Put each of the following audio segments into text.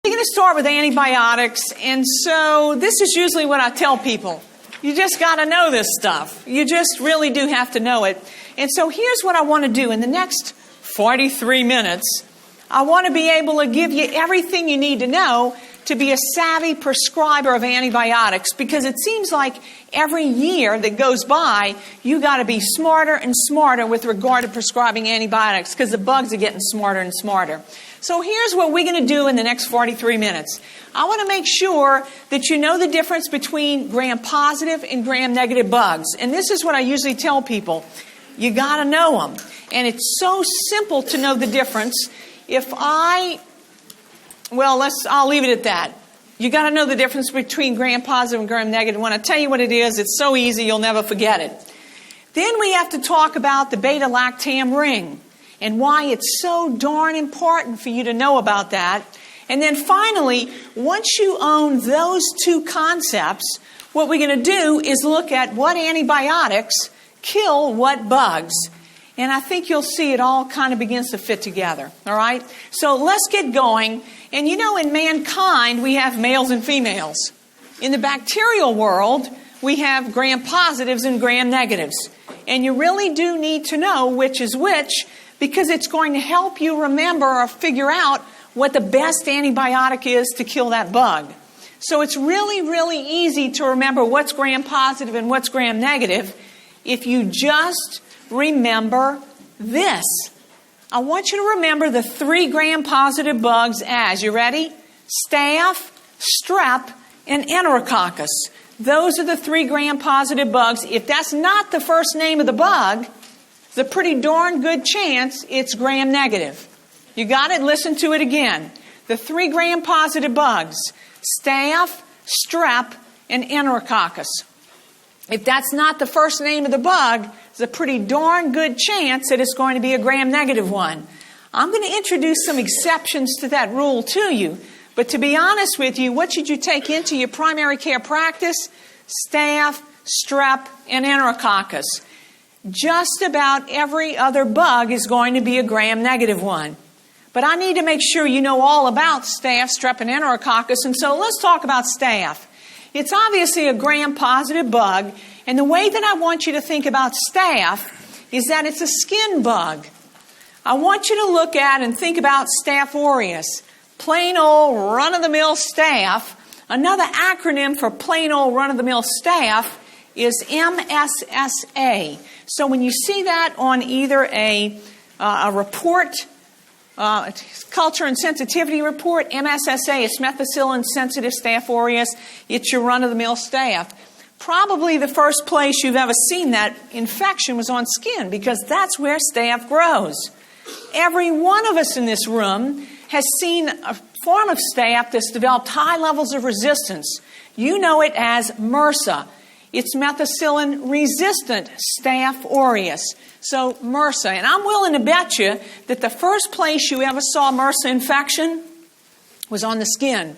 We're going to start with antibiotics, and so this is usually what I tell people. You just got to know this stuff. You just really do have to know it. And so here's what I want to do. In the next 43 minutes, I want to be able to give you everything you need to know to be a savvy prescriber of antibiotics, because it seems like every year that goes by, you got to be smarter and smarter with regard to prescribing antibiotics, because the bugs are getting smarter and smarter. So here's what we're going to do in the next 43 minutes. I want to make sure that you know the difference between gram-positive and gram-negative bugs. And this is what I usually tell people. You got to know them. And it's so simple to know the difference. I'll leave it at that. You got to know the difference between gram-positive and gram-negative. When I tell you what it is, it's so easy you'll never forget it. Then we have to talk about the beta-lactam ring and why it's so darn important for you to know about that. And then finally, once you own those two concepts, what we're going to do is look at what antibiotics kill what bugs. And I think you'll see it all kind of begins to fit together. All right? So let's get going. And you know, in mankind, we have males and females. In the bacterial world, we have gram-positives and gram-negatives. And you really do need to know which is which, because it's going to help you remember or figure out what the best antibiotic is to kill that bug. So it's really, really easy to remember what's gram-positive and what's gram-negative if you just remember this. I want you to remember the 3 gram-positive bugs as, you ready? Staph, strep, and enterococcus. Those are the 3 gram-positive bugs. If that's not the first name of the bug, there's a pretty darn good chance it's gram-negative. You got it? Listen to it again. The 3 gram-positive bugs, staph, strep, and enterococcus. If that's not the first name of the bug, there's a pretty darn good chance that it's going to be a gram-negative one. I'm going to introduce some exceptions to that rule to you. But to be honest with you, what should you take into your primary care practice? Staph, strep, and enterococcus. Just about every other bug is going to be a gram-negative one. But I need to make sure you know all about staph, strep, and enterococcus. And so let's talk about staph. It's obviously a gram-positive bug. And the way that I want you to think about staph is that it's a skin bug. I want you to look at and think about Staph aureus. Plain old run-of-the-mill staph. Another acronym for plain old run-of-the-mill staph is MSSA. So when you see that on either a report, culture and sensitivity report, MSSA is methicillin-sensitive Staph aureus, it's your run-of-the-mill staph. Probably the first place you've ever seen that infection was on skin, because that's where staph grows. Every one of us in this room has seen a form of staph that's developed high levels of resistance. You know it as MRSA. It's methicillin-resistant Staph aureus. So MRSA. And I'm willing to bet you that the first place you ever saw MRSA infection was on the skin.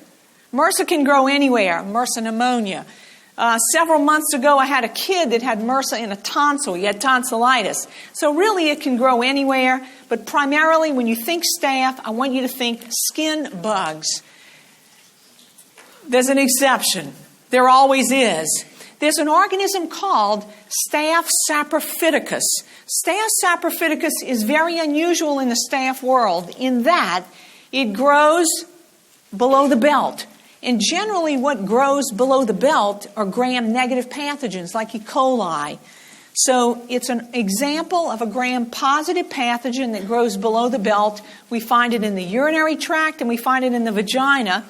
MRSA can grow anywhere. MRSA pneumonia. Several months ago, I had a kid that had MRSA in a tonsil. He had tonsillitis. So really, it can grow anywhere. But primarily, when you think staph, I want you to think skin bugs. There's an exception. There always is. There's an organism called Staph saprophyticus. Staph saprophyticus is very unusual in the staph world in that it grows below the belt. And generally what grows below the belt are gram-negative pathogens like E. coli. So it's an example of a gram-positive pathogen that grows below the belt. We find it in the urinary tract and we find it in the vagina.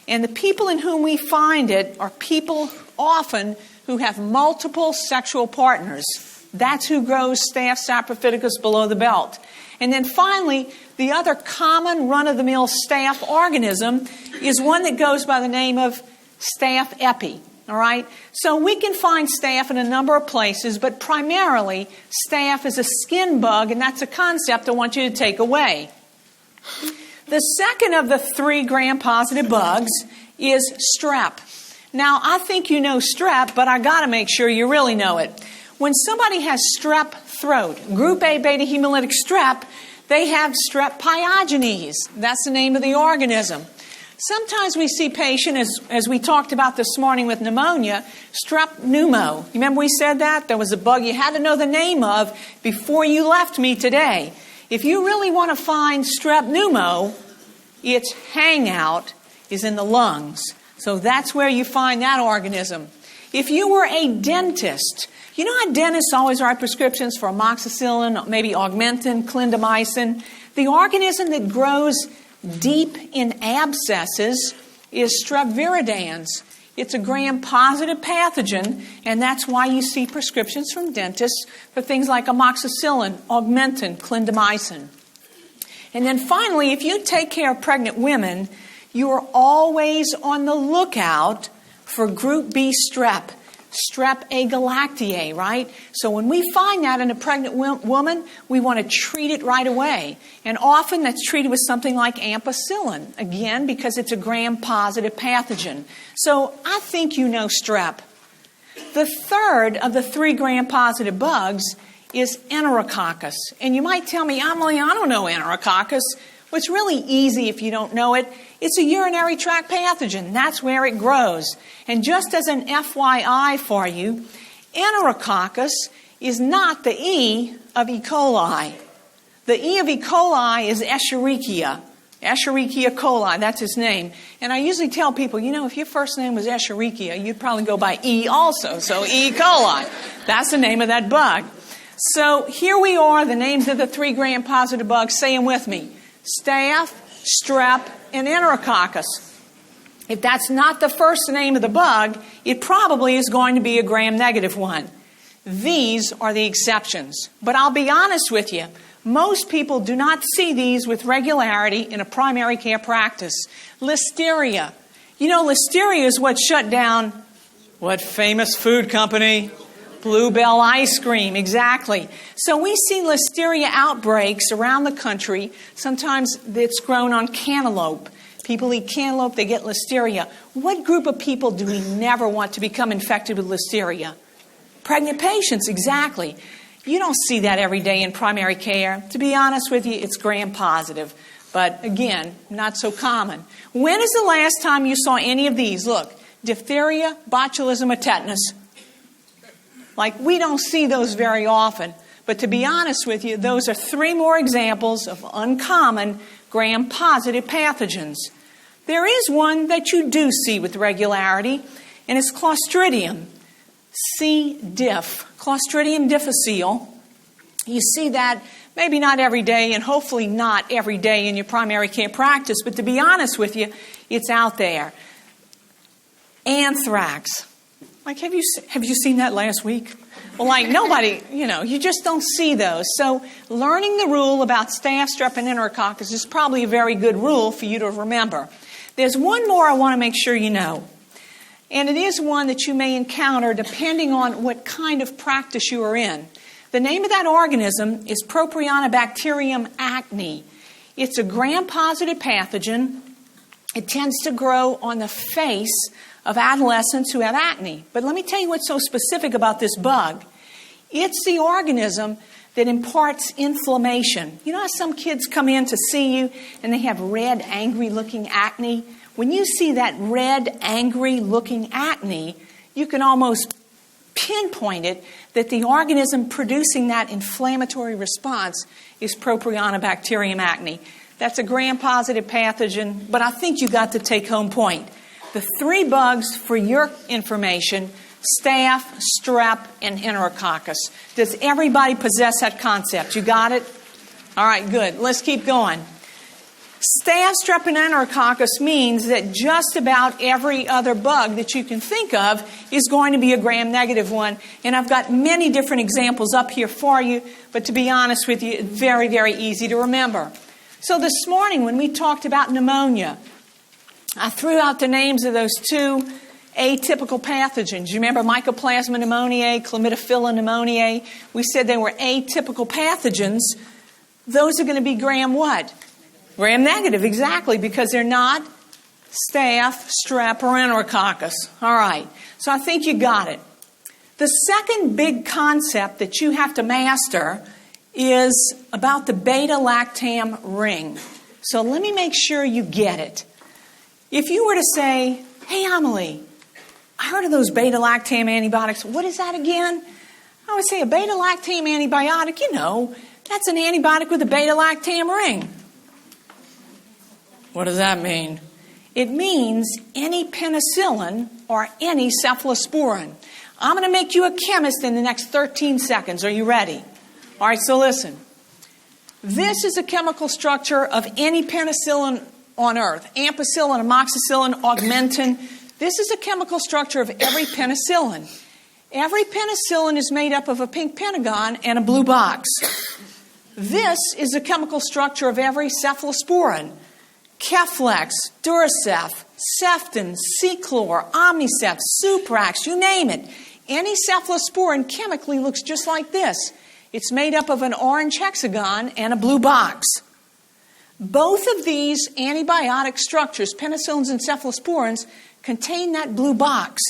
And the people in whom we find it are people often who have multiple sexual partners. That's who grows Staph saprophyticus below the belt. And then finally, the other common run-of-the-mill staph organism is one that goes by the name of Staph epi. All right? So we can find staph in a number of places, but primarily staph is a skin bug, and that's a concept I want you to take away. The second of the 3 gram-positive bugs is strep. Now, I think you know strep, but I got to make sure you really know it. When somebody has strep throat, group A beta hemolytic strep, they have strep pyogenes. That's the name of the organism. Sometimes we see patients, as we talked about this morning with pneumonia, strep pneumo. You remember we said that? There was a bug you had to know the name of before you left me today. If you really want to find strep pneumo, its hangout is in the lungs. So that's where you find that organism. If you were a dentist, you know how dentists always write prescriptions for amoxicillin, maybe Augmentin, clindamycin? The organism that grows deep in abscesses is Strep viridans. It's a gram-positive pathogen, and that's why you see prescriptions from dentists for things like amoxicillin, Augmentin, clindamycin. And then finally, if you take care of pregnant women, you are always on the lookout for group B strep, Strep agalactiae, right? So when we find that in a pregnant woman, we want to treat it right away. And often that's treated with something like ampicillin, again, because it's a gram-positive pathogen. So I think you know strep. The third of the 3 gram-positive bugs is Enterococcus. And you might tell me, Emily, I don't know Enterococcus. Well, it's really easy if you don't know it. It's a urinary tract pathogen. That's where it grows. And just as an FYI for you, Enterococcus is not the E of E. coli. The E of E. coli is Escherichia. Escherichia coli, that's his name. And I usually tell people, you know, if your first name was Escherichia, you'd probably go by E also. So E. coli. That's the name of that bug. So here we are, the names of the 3 gram-positive bugs. Say them with me. Staph, strep, and Enterococcus. If that's not the first name of the bug, it probably is going to be a gram-negative one. These are the exceptions. But I'll be honest with you, most people do not see these with regularity in a primary care practice. Listeria. You know, Listeria is what shut down what famous food company? Bluebell ice cream, exactly. So we see Listeria outbreaks around the country. Sometimes it's grown on cantaloupe. People eat cantaloupe, they get Listeria. What group of people do we never want to become infected with Listeria? Pregnant patients, exactly. You don't see that every day in primary care. To be honest with you, it's gram-positive. But again, not so common. When is the last time you saw any of these? Look, diphtheria, botulism, or tetanus. Like, we don't see those very often. But to be honest with you, those are 3 more examples of uncommon gram-positive pathogens. There is one that you do see with regularity, and it's Clostridium. C. diff. Clostridium difficile. You see that maybe not every day, and hopefully not every day in your primary care practice, but to be honest with you, it's out there. Anthrax. Like, have you seen that last week? Well, like, nobody, you just don't see those. So learning the rule about staph, strep, and Enterococcus is probably a very good rule for you to remember. There's one more I want to make sure you know. And it is one that you may encounter depending on what kind of practice you are in. The name of that organism is Propionibacterium acne. It's a gram-positive pathogen. It tends to grow on the face of adolescents who have acne. But let me tell you what's so specific about this bug. It's the organism that imparts inflammation. You know how some kids come in to see you and they have red, angry-looking acne? When you see that red, angry-looking acne, you can almost pinpoint it that the organism producing that inflammatory response is Propionibacterium acne. That's a gram-positive pathogen, but I think you got the take-home point. The 3 bugs for your information: staph, strep, and Enterococcus. Does everybody possess that concept? You got it? All right, good. Let's keep going. Staph, strep, and Enterococcus means that just about every other bug that you can think of is going to be a gram-negative one. And I've got many different examples up here for you, but to be honest with you, it's very, very easy to remember. So this morning when we talked about pneumonia, I threw out the names of those 2 atypical pathogens. You remember Mycoplasma pneumoniae, Chlamydophila pneumoniae? We said they were atypical pathogens. Those are going to be gram what? Gram-negative, exactly, because they're not staph, strep, or Enterococcus. All right, so I think you got it. The second big concept that you have to master is about the beta-lactam ring. So let me make sure you get it. If you were to say, hey, Amelie, I heard of those beta-lactam antibiotics. What is that again? I would say a beta-lactam antibiotic, that's an antibiotic with a beta-lactam ring. What does that mean? It means any penicillin or any cephalosporin. I'm going to make you a chemist in the next 13 seconds. Are you ready? All right, so listen. This is a chemical structure of any penicillin on earth. Ampicillin, amoxicillin, augmentin. This is a chemical structure of every penicillin. Every penicillin is made up of a pink pentagon and a blue box. This is a chemical structure of every cephalosporin. Keflex, Duracef, Ceftin, Ceclor, Omnicef, Suprax, you name it. Any cephalosporin chemically looks just like this. It's made up of an orange hexagon and a blue box. Both of these antibiotic structures, penicillins and cephalosporins, contain that blue box.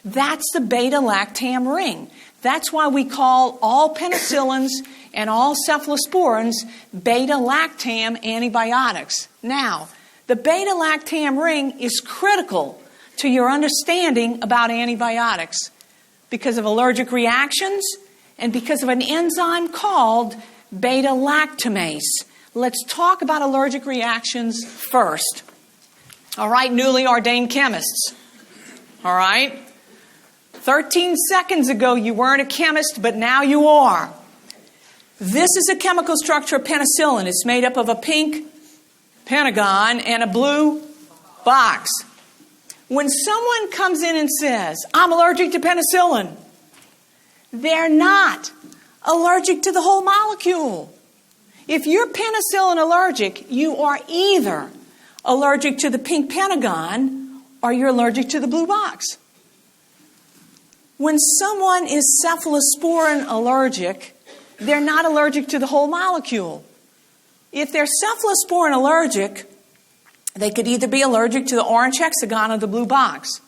That's the beta-lactam ring. That's why we call all penicillins and all cephalosporins beta-lactam antibiotics. Now, the beta-lactam ring is critical to your understanding about antibiotics because of allergic reactions and because of an enzyme called beta-lactamase. Let's talk about allergic reactions first. All right, newly ordained chemists. All right? 13 seconds ago, you weren't a chemist, but now you are. This is a chemical structure of penicillin. It's made up of a pink pentagon and a blue box. When someone comes in and says, I'm allergic to penicillin, they're not allergic to the whole molecule. If you're penicillin allergic, you are either allergic to the pink pentagon or you're allergic to the blue box. When someone is cephalosporin allergic, they're not allergic to the whole molecule. If they're cephalosporin allergic, they could either be allergic to the orange hexagon or the blue box.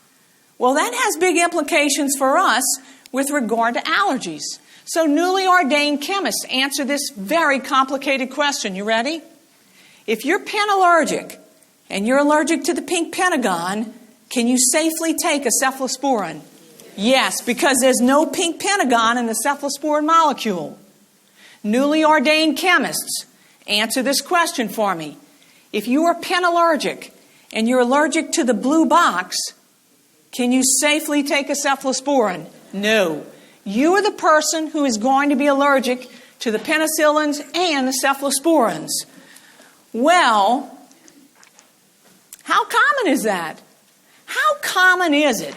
Well, that has big implications for us with regard to allergies. So newly ordained chemists answer this very complicated question. You ready? If you're pen allergic and you're allergic to the pink pentagon, can you safely take a cephalosporin? Yes, because there's no pink pentagon in the cephalosporin molecule. Newly ordained chemists, answer this question for me. If you are pen allergic and you're allergic to the blue box, can you safely take a cephalosporin? No. You are the person who is going to be allergic to the penicillins and the cephalosporins. Well, how common is that? How common is it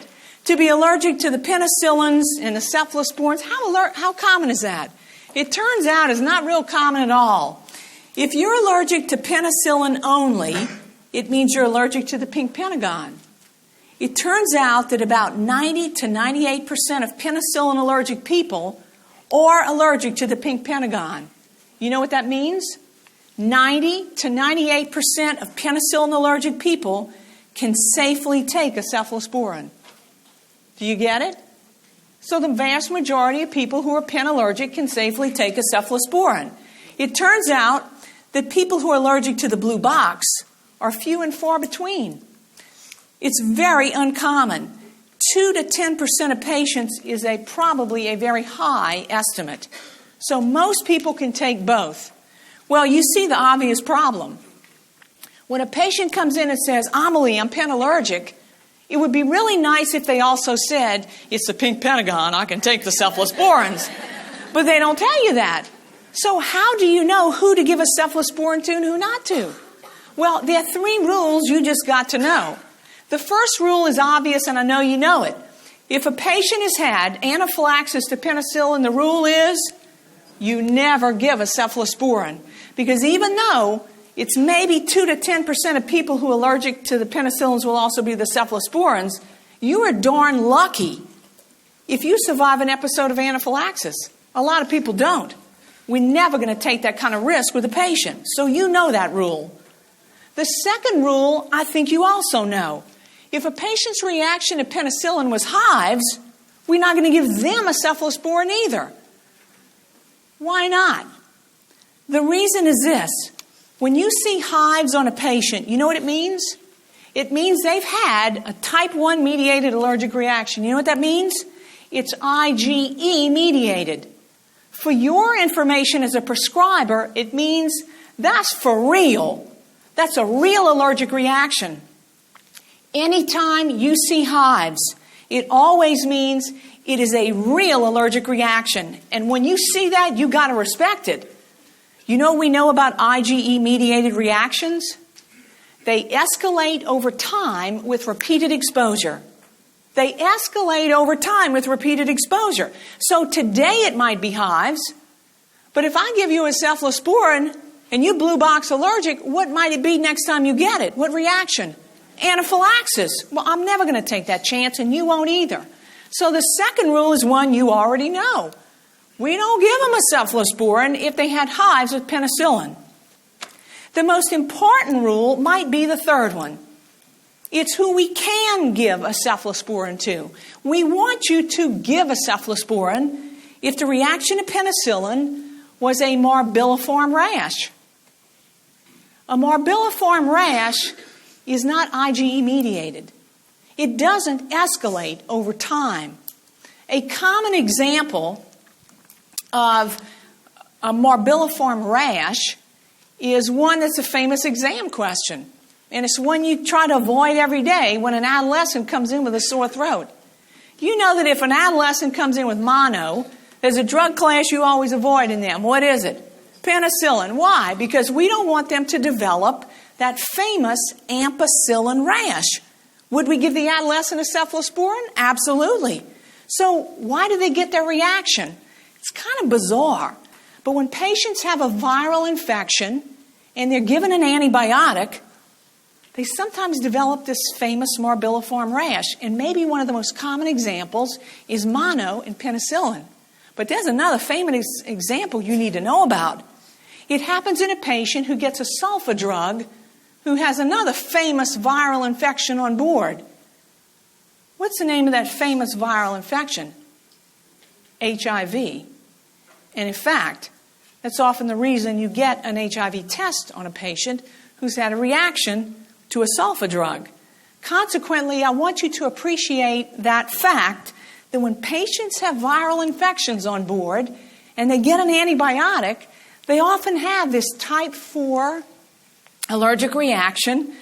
to be allergic to the penicillins and the cephalosporins? How common is that? It turns out it's not real common at all. If you're allergic to penicillin only, it means you're allergic to the pink pentagon. It turns out that about 90 to 98% of penicillin allergic people are allergic to the pink pentagon. You know what that means? 90 to 98% of penicillin allergic people can safely take a cephalosporin. Do you get it? So the vast majority of people who are pen allergic can safely take a cephalosporin. It turns out that people who are allergic to the blue box are few and far between. It's very uncommon. 2 to 10% of patients is probably a very high estimate. So most people can take both. Well, you see the obvious problem. When a patient comes in and says, Amelie, I'm pen allergic, it would be really nice if they also said, it's the pink pentagon, I can take the cephalosporins. But they don't tell you that. So how do you know who to give a cephalosporin to and who not to? Well, there are 3 rules you just got to know. The first rule is obvious, and I know you know it. If a patient has had anaphylaxis to penicillin, the rule is you never give a cephalosporin. Because even though it's maybe 2 to 10% of people who are allergic to the penicillins will also be the cephalosporins, you are darn lucky if you survive an episode of anaphylaxis. A lot of people don't. We're never going to take that kind of risk with a patient. So you know that rule. The second rule, I think you also know. If a patient's reaction to penicillin was hives, we're not going to give them a cephalosporin either. Why not? The reason is this. When you see hives on a patient, you know what it means? It means they've had a type 1 mediated allergic reaction. You know what that means? It's IgE mediated. For your information as a prescriber, it means that's for real. That's a real allergic reaction. Anytime you see hives, it always means it is a real allergic reaction. And when you see that, you got to respect it. You know what we know about IgE-mediated reactions? They escalate over time with repeated exposure. They escalate over time with repeated exposure. So today it might be hives, but if I give you a cephalosporin and you blue box allergic, what might it be next time you get it? What reaction? Anaphylaxis. Well, I'm never going to take that chance, and you won't either. So the second rule is one you already know. We don't give them a cephalosporin if they had hives with penicillin. The most important rule might be the third one. It's who we can give a cephalosporin to. We want you to give a cephalosporin if the reaction to penicillin was a morbilliform rash. A morbilliform rash is not IgE mediated. It doesn't escalate over time. A common example of a morbilliform rash is one that's a famous exam question. And it's one you try to avoid every day when an adolescent comes in with a sore throat. You know that if an adolescent comes in with mono, there's a drug class you always avoid in them. What is it? Penicillin. Why? Because we don't want them to develop that famous ampicillin rash. Would we give the adolescent a cephalosporin? Absolutely. So why do they get their reaction? It's kind of bizarre. But when patients have a viral infection and they're given an antibiotic, they sometimes develop this famous morbilliform rash. And maybe one of the most common examples is mono and penicillin. But there's another famous example you need to know about. It happens in a patient who gets a sulfa drug who has another famous viral infection on board. What's the name of that famous viral infection? HIV. And in fact, that's often the reason you get an HIV test on a patient who's had a reaction to a sulfa drug. Consequently, I want you to appreciate that fact that when patients have viral infections on board and they get an antibiotic, they often have this type 4 allergic reaction.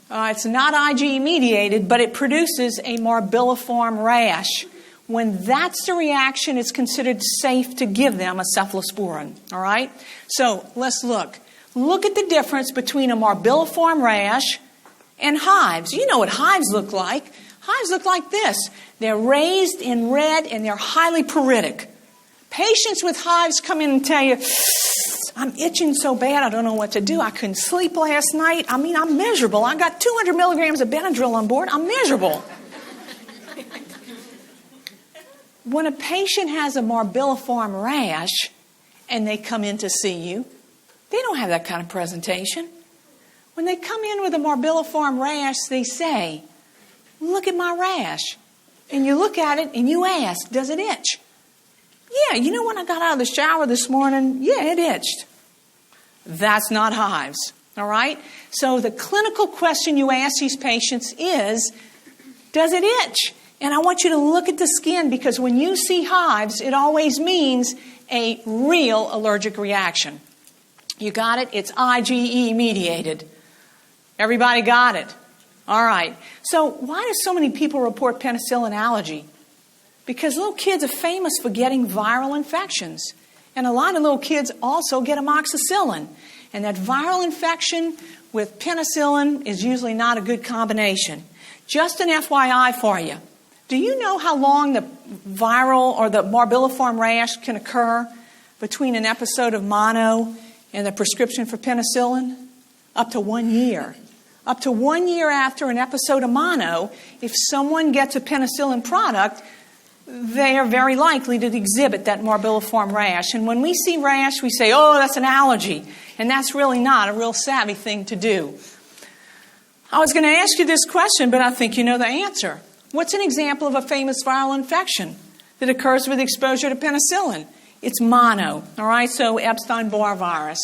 It's not IgE mediated, but it produces a morbilliform rash. When that's the reaction, it's considered safe to give them a cephalosporin. All right? So let's look. Look at the difference between a morbilliform rash and hives. You know what hives look like. Hives look like this. They're raised in red and they're highly pruritic. Patients with hives come in and tell you, I'm itching so bad I don't know what to do. I couldn't sleep last night. I'm miserable. I got 200 milligrams of Benadryl on board. I'm miserable. When a patient has a morbilliform rash and they come in to see you, they don't have that kind of presentation. When they come in with a morbilliform rash, they say, look at my rash. And you look at it and you ask, does it itch? Yeah, you know when I got out of the shower this morning, yeah, it itched. That's not hives, all right? So the clinical question you ask these patients is, does it itch? And I want you to look at the skin because when you see hives, it always means a real allergic reaction. You got it? It's IgE mediated. Everybody got it? All right. So why do so many people report penicillin allergy? Because little kids are famous for getting viral infections. And a lot of little kids also get amoxicillin. And that viral infection with penicillin is usually not a good combination. Just an FYI for you. Do you know how long the viral or the morbilliform rash can occur between an episode of mono and the prescription for penicillin? Up to 1 year. Up to 1 year after an episode of mono, if someone gets a penicillin product, they are very likely to exhibit that morbilliform rash. And when we see rash, we say, oh, that's an allergy. And that's really not a real savvy thing to do. I was going to ask you this question, but I think you know the answer. What's an example of a famous viral infection that occurs with exposure to penicillin? It's mono, all right? So Epstein-Barr virus.